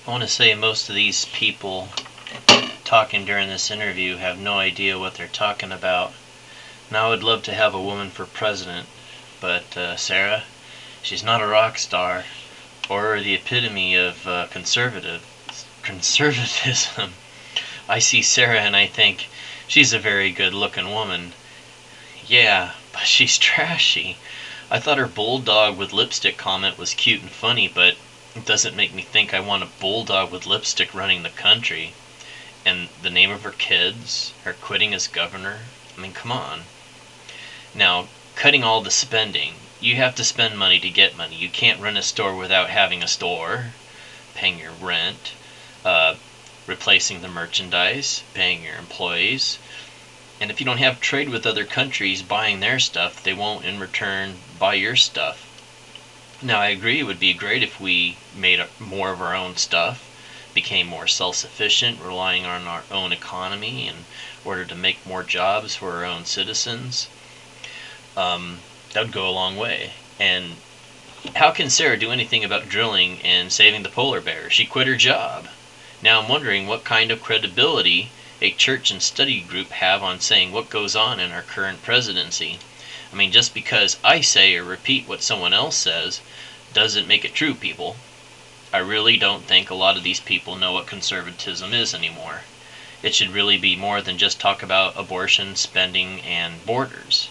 I want to say most of these people talking during this interview have no idea what they're talking about. Now I would love to have a woman for president, but Sarah, she's not a rock star or the epitome of conservatism. I see Sarah and I think she's a very good-looking woman. Yeah, but she's trashy. I thought her bulldog with lipstick comment was cute and funny, but it doesn't make me think I want a bulldog with lipstick running the country. And the name of her kids, her quitting as governor. I mean, come on. Now, cutting all the spending. You have to spend money to get money. You can't run a store without having a store, paying your rent, replacing the merchandise, paying your employees. And if you don't have trade with other countries buying their stuff, they won't in return buy your stuff. Now, I agree it would be great if we made more of our own stuff, became more self-sufficient, relying on our own economy in order to make more jobs for our own citizens. That would go a long way. And how can Sarah do anything about drilling and saving the polar bear? She quit her job. Now I'm wondering what kind of credibility a church and study group have on saying what goes on in our current presidency. I mean, just because I say or repeat what someone else says doesn't make it true, people. I really don't think a lot of these people know what conservatism is anymore. It should really be more than just talk about abortion, spending, and borders.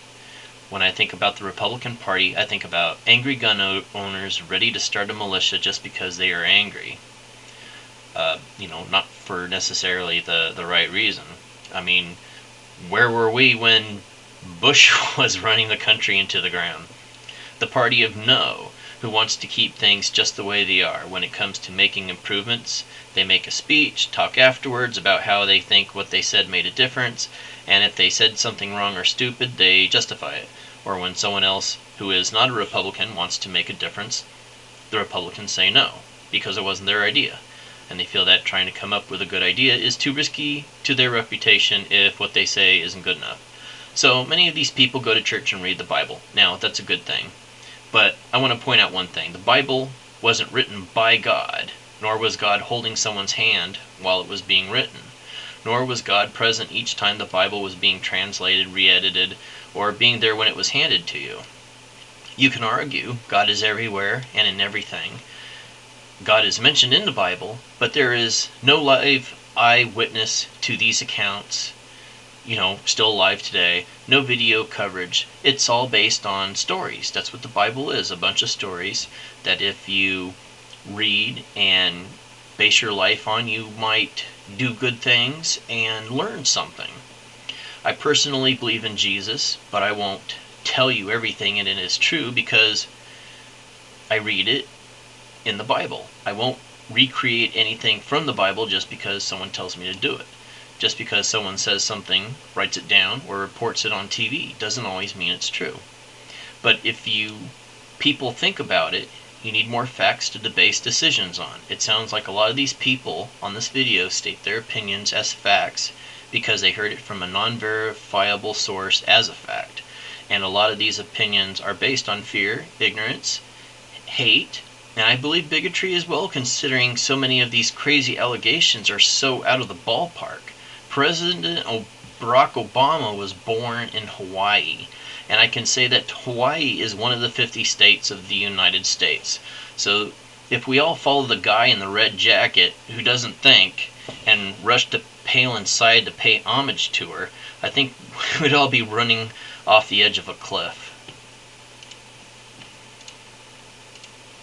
When I think about the Republican Party, I think about angry gun owners ready to start a militia just because they are angry. Not for necessarily the right reason. I mean, where were we when Bush was running the country into the ground? The party of no, who wants to keep things just the way they are. When it comes to making improvements, they make a speech, talk afterwards about how they think what they said made a difference, and if they said something wrong or stupid, they justify it. Or when someone else who is not a Republican wants to make a difference, the Republicans say no, because it wasn't their idea. And they feel that trying to come up with a good idea is too risky to their reputation if what they say isn't good enough. So many of these people go to church and read the Bible. Now, that's a good thing. But I want to point out one thing. The Bible wasn't written by God, nor was God holding someone's hand while it was being written. Nor was God present each time the Bible was being translated, re-edited, or being there when it was handed to you. You can argue God is everywhere and in everything. God is mentioned in the Bible, but there is no live eyewitness to these accounts, still alive today. No video coverage. It's all based on stories. That's what the Bible is, a bunch of stories that if you read and base your life on, you might do good things and learn something. I personally believe in Jesus, but I won't tell you everything and it is true because I read it in the Bible. I won't recreate anything from the Bible just because someone tells me to do it. Just because someone says something, writes it down, or reports it on TV doesn't always mean it's true. But if people think about it, you need more facts to base decisions on. It sounds like a lot of these people on this video state their opinions as facts because they heard it from a non-verifiable source as a fact. And a lot of these opinions are based on fear, ignorance, hate, and I believe bigotry as well, considering so many of these crazy allegations are so out of the ballpark. President Barack Obama was born in Hawaii, and I can say that Hawaii is one of the 50 states of the United States. So if we all follow the guy in the red jacket who doesn't think and rush to Palin's side to pay homage to her, I think we'd all be running off the edge of a cliff.